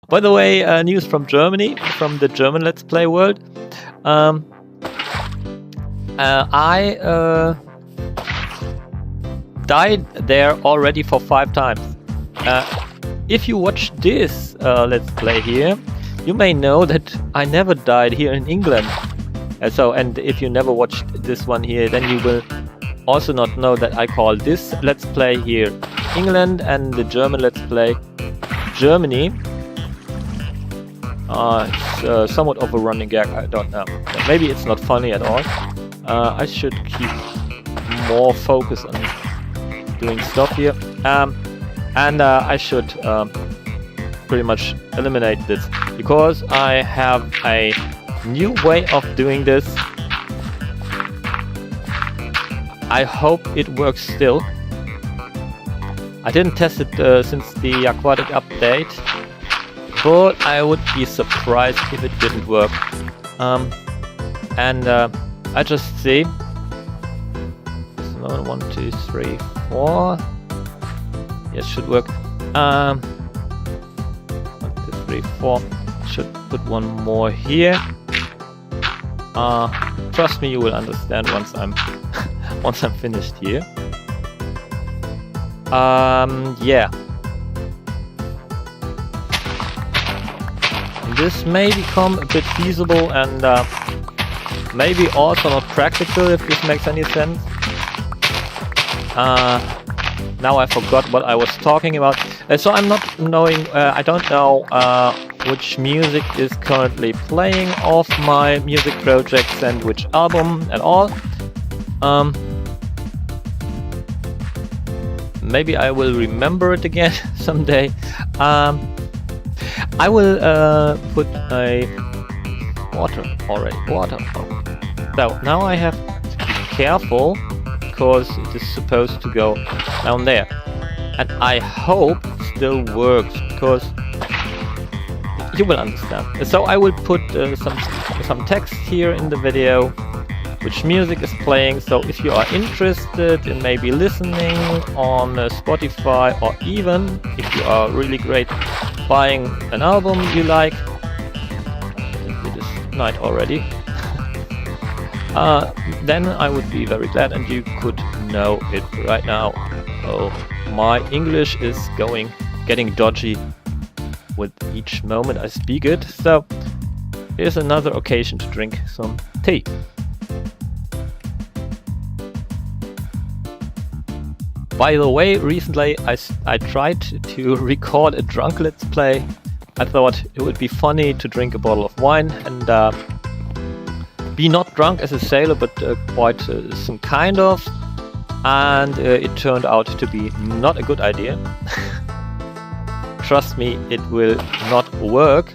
By the way, news from Germany, from the German Let's Play world. I died there already for 5 times. If you watch this Let's Play here, you may know that I never died here in England. And if you never watched this one here, then you will also not know that I call this Let's Play here England and the German Let's Play Germany. It's somewhat of a running gag, I don't know. Maybe it's not funny at all. I should keep more focus on doing stuff here. I should pretty much eliminate this, because I have a new way of doing this. I hope it works still. I didn't test it since the aquatic update, but I would be surprised if it didn't work. I just see. So 1, 2, 3, 4. Yes, should work. 1, 2, 3, 4. Should put one more here. Trust me, you will understand once I'm once I'm finished here. Yeah. This may become a bit feasible and maybe also not practical, if this makes any sense. Now I forgot what I was talking about. So I'm not knowing, I don't know which music is currently playing off my music projects and which album at all. Maybe I will remember it again someday. I will put a water already. Water. So now I have to be careful, because it is supposed to go down there. And I hope it still works, because you will understand. So I will put some text here in the video, which music is playing. So if you are interested in maybe listening on Spotify, or even if you are really great buying an album you like, it is night already, then I would be very glad, and you could know it right now. Oh, my English is getting dodgy with each moment I speak it, so here's another occasion to drink some tea. By the way, recently I tried to record a drunk Let's Play. I thought it would be funny to drink a bottle of wine and be not drunk as a sailor, but quite some kind of. And it turned out to be not a good idea. Trust me, it will not work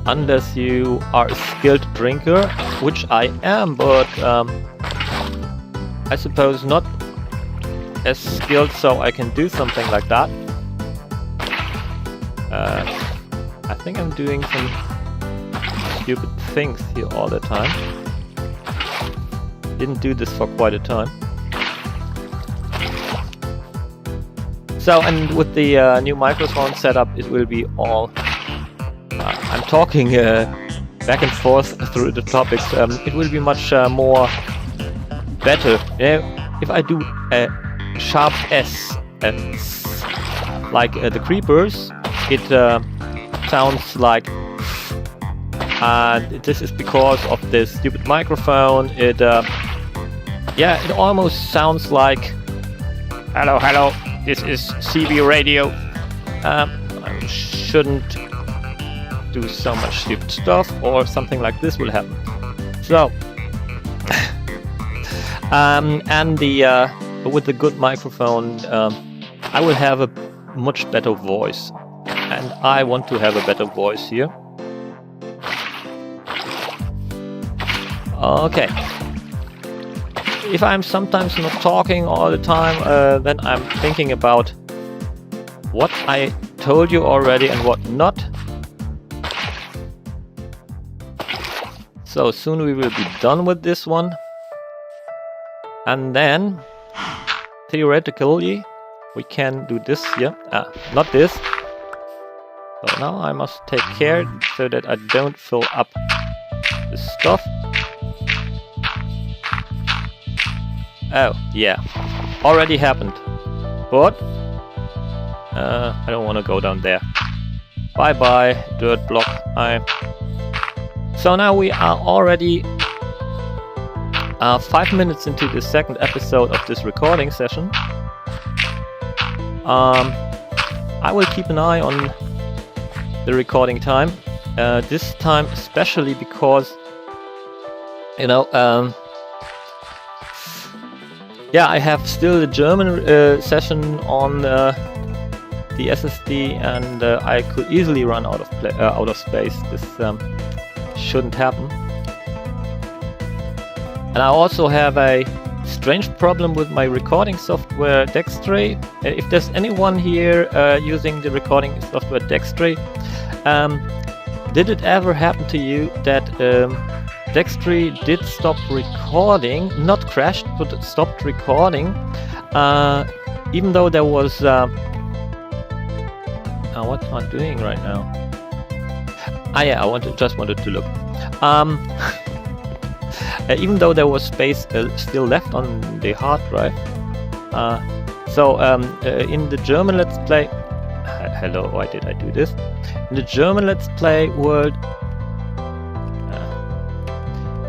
unless you are a skilled drinker, which I am, but I suppose not as skilled, so I can do something like that. I think I'm doing some stupid things here all the time. Didn't do this for quite a time. So, and with the new microphone setup, it will be all... I'm talking back and forth through the topics. It will be much more better. If I do a sharp S, like the creepers, it sounds like... And this is because of this stupid microphone. It almost sounds like... Hello, hello, this is CB radio. I shouldn't do so much stupid stuff, or something like this will happen. So, and with the good microphone, I will have a much better voice, and I want to have a better voice here. Okay. If I'm sometimes not talking all the time, then I'm thinking about what I told you already and what not. So soon we will be done with this one. And then, theoretically, we can do this here. Not this. So now I must take care so that I don't fill up the stuff. Oh, yeah. Already happened. What? I don't want to go down there. Bye-bye, dirt block. So now we are already 5 minutes into the second episode of this recording session. I will keep an eye on the recording time. This time especially because, you know, yeah, I have still the German session on the SSD, and I could easily run out of space. This shouldn't happen. And I also have a strange problem with my recording software Dextray. If there's anyone here using the recording software Dextray, did it ever happen to you that Dextray did stop recording, not crashed, but it stopped recording, even though there was... what am I doing right now? Yeah, just wanted to look. Even though there was space still left on the hard drive. In the German Let's Play... hello, why did I do this? In the German Let's Play world,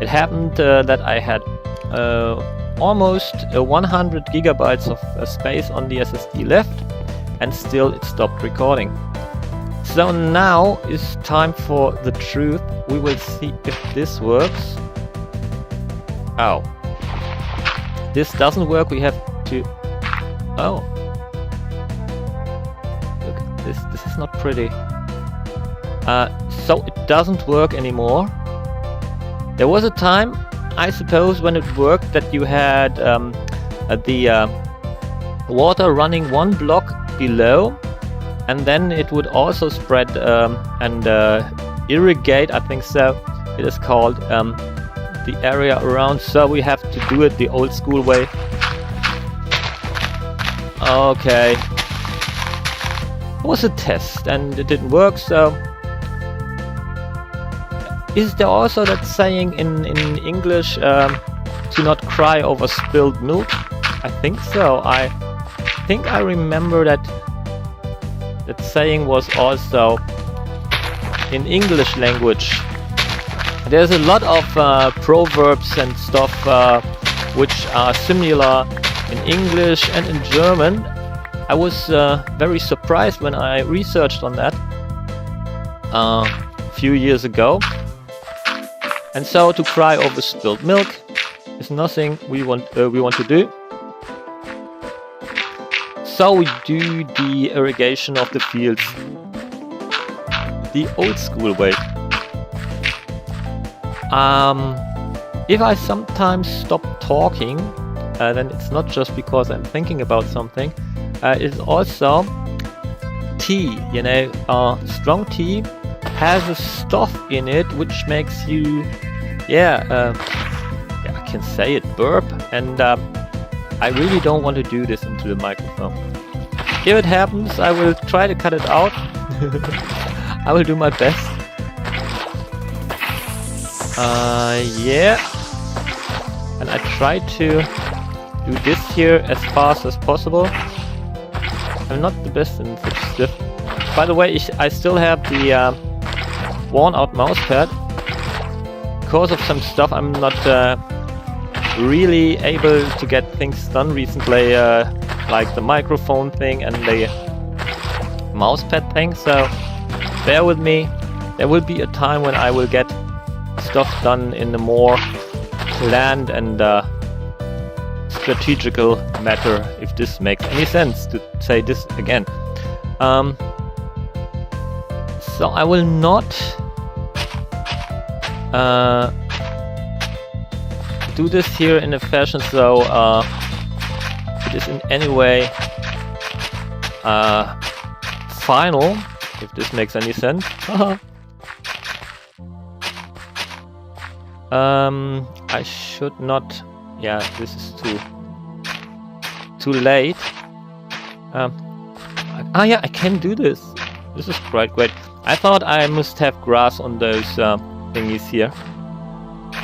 it happened that I had almost 100 gigabytes of space on the SSD left, and still it stopped recording. So now is time for the truth. We will see if this works. Oh. This doesn't work, we have to... Oh. Look, this is not pretty. So it doesn't work anymore. There was a time, I suppose, when it worked that you had the water running one block below, and then it would also spread and irrigate, I think so it is called, the area around. So we have to do it the old school way. Okay. It was a test and it didn't work, so... Is there also that saying in English, to not cry over spilled milk? I think so. I think I remember that saying was also in English language. There's a lot of proverbs and stuff which are similar in English and in German. I was very surprised when I researched on that a few years ago. And so to cry over spilled milk is nothing we want to do. So we do the irrigation of the fields the old school way. If I sometimes stop talking, then it's not just because I'm thinking about something. It's also tea, you know, strong tea has a stuff in it which makes you, I can say it, burp, and I really don't want to do this into the microphone. If it happens, I will try to cut it out. I will do my best. Yeah, and I try to do this here as fast as possible. I'm not the best in such stuff. By the way, I still have the worn out mousepad. Because of some stuff I'm not really able to get things done recently, like the microphone thing and the mousepad thing, so bear with me. There will be a time when I will get stuff done in a more planned and strategical matter, if this makes any sense to say this again. So I will not do this here in a fashion so it is in any way final, if this makes any sense. I should not... Yeah, this is too late. Yeah, I can do this. This is quite great. I thought I must have grass on those thingies here.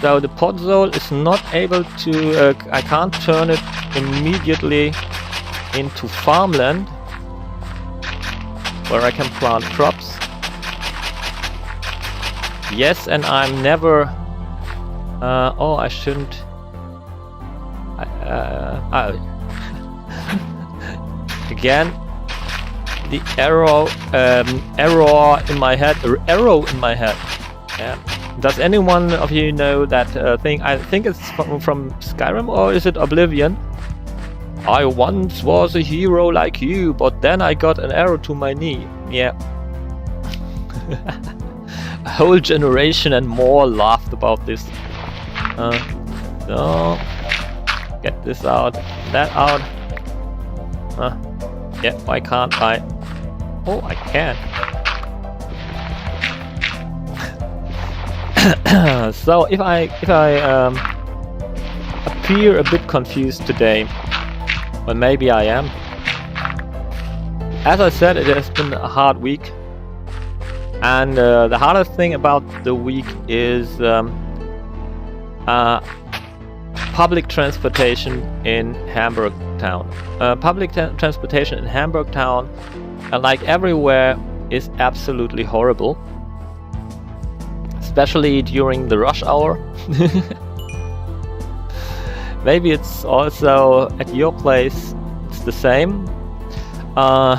So the podzol is not able to... I can't turn it immediately into farmland, where I can plant crops. Yes, and I'm never... oh, I shouldn't... Again, the error in my head. Yeah. Does anyone of you know that thing? I think it's from Skyrim, or is it Oblivion? I once was a hero like you, but then I got an arrow to my knee. Yeah. A whole generation and more laughed about this. So get this out, that out. Yeah, why can't I? Oh, I can. So if I appear a bit confused today, well, maybe I am. As I said, it has been a hard week, and the hardest thing about the week is public transportation in Hamburg town. Public transportation in Hamburg town, like everywhere, is absolutely horrible. Especially during the rush hour. Maybe it's also at your place it's the same. I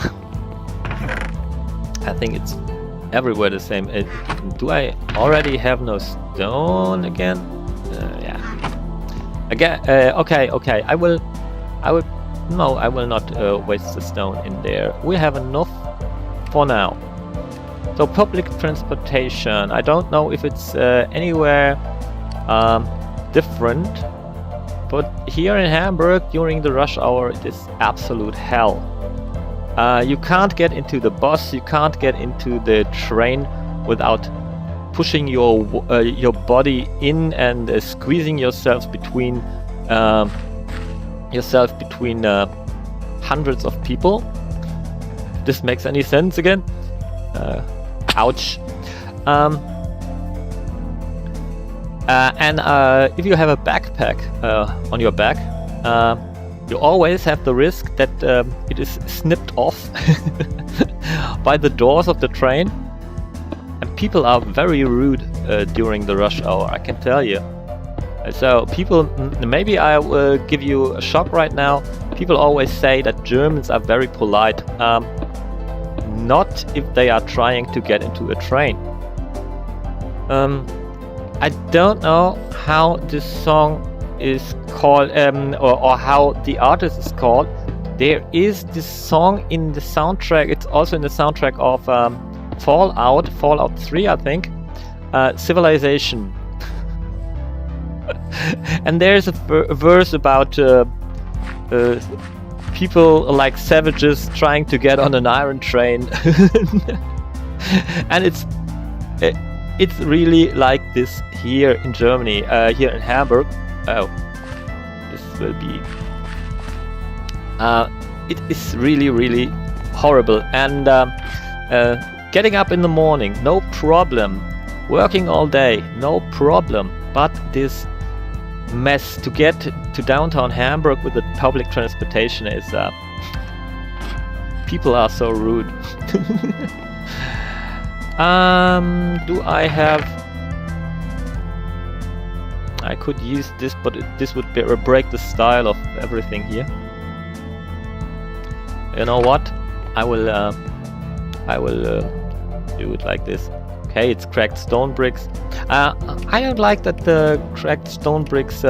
think it's everywhere the same. Do I already have no stone again? Yeah. Again. Okay. I will not waste the stone in there. We have enough for now. So public transportation, I don't know if it's anywhere different, but here in Hamburg during the rush hour it is absolute hell. You can't get into the bus, you can't get into the train without pushing your body in and squeezing yourself between hundreds of people. If this makes any sense again. Ouch. And if you have a backpack on your back, you always have the risk that it is snipped off by the doors of the train. And people are very rude during the rush hour, I can tell you. So people, maybe I will give you a shock right now. People always say that Germans are very polite. Not if they are trying to get into a train. I don't know how this song is called, or how the artist is called. There is this song in the soundtrack. It's also in the soundtrack of Fallout 3, I think. Civilization. And there's a verse about people like savages trying to get on an iron train. And it's really like this here in Germany, here in Hamburg. Oh, this will be it is really horrible. And getting up in the morning, no problem. Working all day, no problem. But this mess to get to downtown Hamburg with the public transportation is people are so rude. Do I have... I could use this, but this would break the style of everything here. You know what? I will do it like this. Okay, it's cracked stone bricks. I don't like that the cracked stone bricks,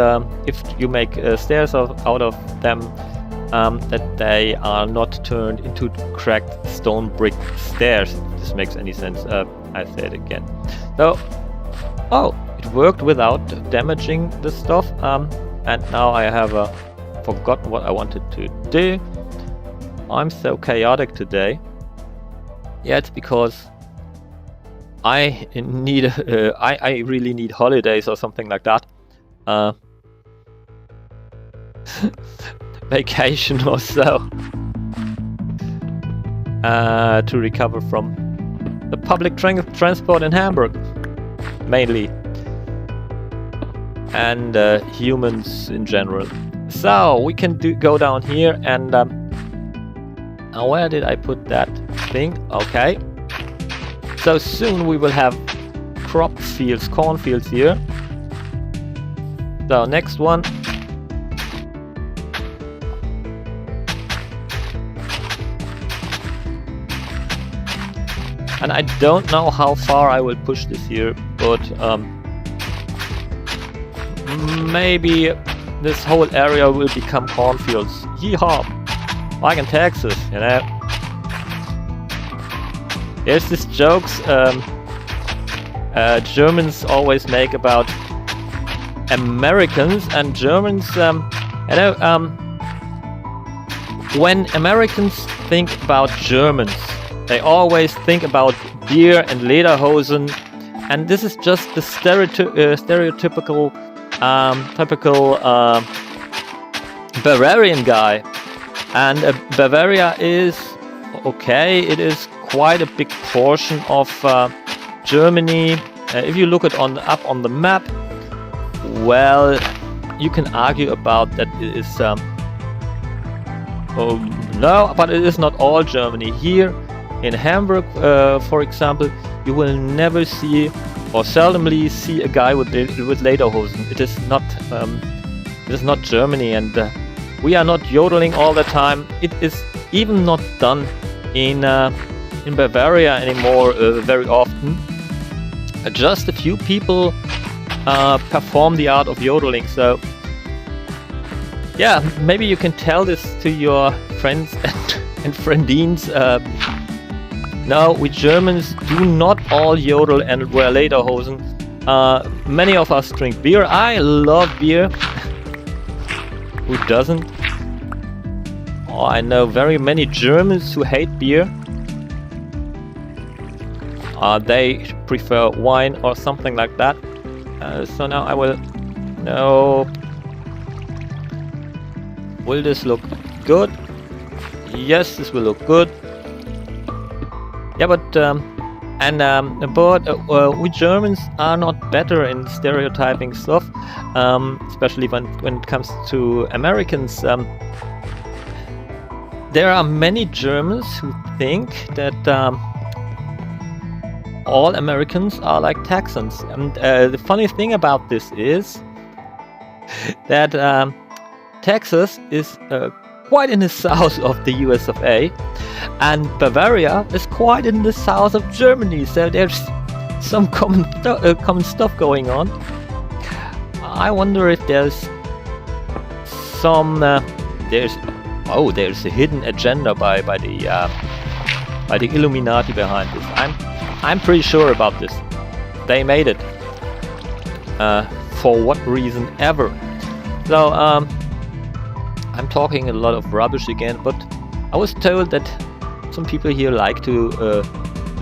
if you make stairs out of them, that they are not turned into cracked stone brick stairs. If this makes any sense. I say it again. So, oh, it worked without damaging the stuff. And now I have forgot what I wanted to do. I'm so chaotic today. Yeah, it's because I need I really need holidays or something like that. Vacation or so. To recover from the public transport in Hamburg, mainly, and humans in general. So we can go down here and now where did I put that thing? Okay. So soon we will have crop fields, cornfields here. So next one. And I don't know how far I will push this here, but maybe this whole area will become cornfields. Yeehaw! Like in Texas, you know. There's this jokes Germans always make about Americans and Germans. You know, when Americans think about Germans, they always think about beer and lederhosen, and this is just the stereotypical, typical Bavarian guy. And Bavaria is okay. It is quite a big portion of Germany. If you look at up on the map, well, you can argue about that it is. Oh no, but it is not all Germany. Here in Hamburg, for example, you will never see or seldomly see a guy with lederhosen. It is not. It is not Germany, and we are not yodeling all the time. It is even not done in Bavaria anymore very often. Just a few people perform the art of yodeling. So yeah, maybe you can tell this to your friends and friendines. No, we Germans do not all yodel and wear lederhosen. Many of us drink beer. I love beer. Who doesn't? Oh, I know very many Germans who hate beer. They prefer wine or something like that. So now I will... No. Will this look good? Yes, this will look good. Yeah, but we Germans are not better in stereotyping stuff, especially when it comes to Americans. There are many Germans who think that all Americans are like Texans, and the funny thing about this is that Texas is quite in the south of the US of A, and Bavaria is quite in the south of Germany, so there's some common stuff going on. I wonder if there's some there's a hidden agenda by the Illuminati behind this. I'm pretty sure about this. They made it for what reason ever. So I'm talking a lot of rubbish again, but I was told that some people here like to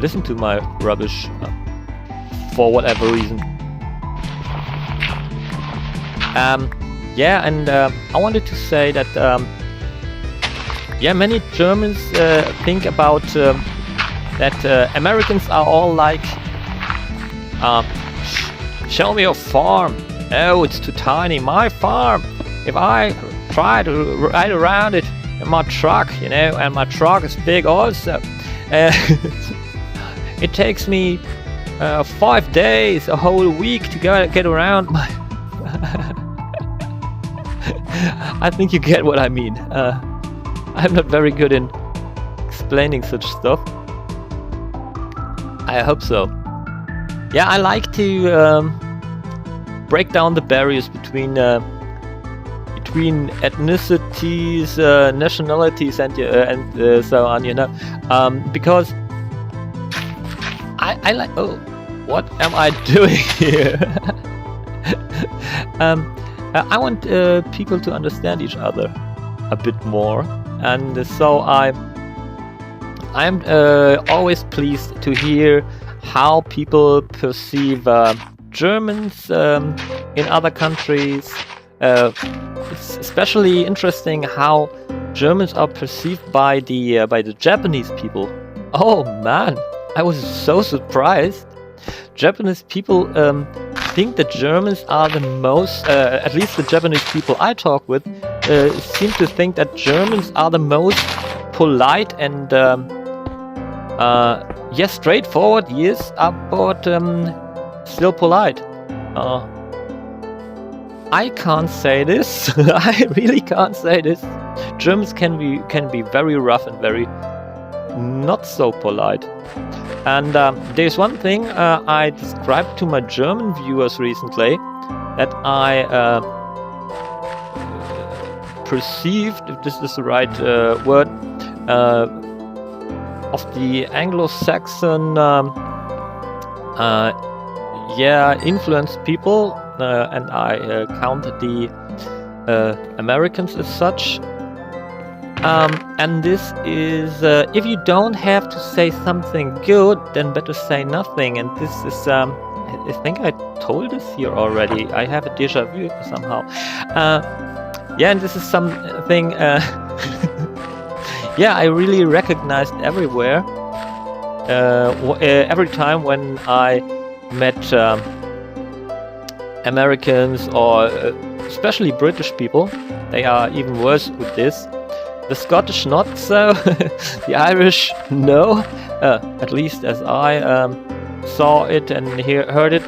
listen to my rubbish for whatever reason. Yeah, and I wanted to say that yeah, many Germans think about that Americans are all like, show me your farm. Oh, it's too tiny. My farm. If I try to ride around it in my truck, you know, and my truck is big also, it takes me 5 days, a whole week to get around my... I think you get what I mean. I'm not very good in explaining such stuff. I hope so. Yeah, I like to break down the barriers between ethnicities, nationalities, and so on. You know, because I like. Oh, what am I doing here? I want people to understand each other a bit more, and so I'm always pleased to hear how people perceive Germans in other countries. It's especially interesting how Germans are perceived by the Japanese people. Oh man, I was so surprised. Japanese people think that Germans are the most, at least the Japanese people I talk with, seem to think that Germans are the most polite and yes, straightforward, yes, but still polite. I can't say this. I really can't say this. Germans can be very rough and very not so polite. And there's one thing I described to my German viewers recently that I perceived, if this is the right word, of the Anglo-Saxon influenced people, and I counted the Americans as such. And this is, if you don't have to say something good, then better say nothing. And this is, I think I told this here already. I have a déjà vu somehow. Yeah, and this is something, yeah, I really recognized everywhere. Every time when I met Americans or especially British people, they are even worse with this. The Scottish not so, the Irish no, at least as I saw it and heard it.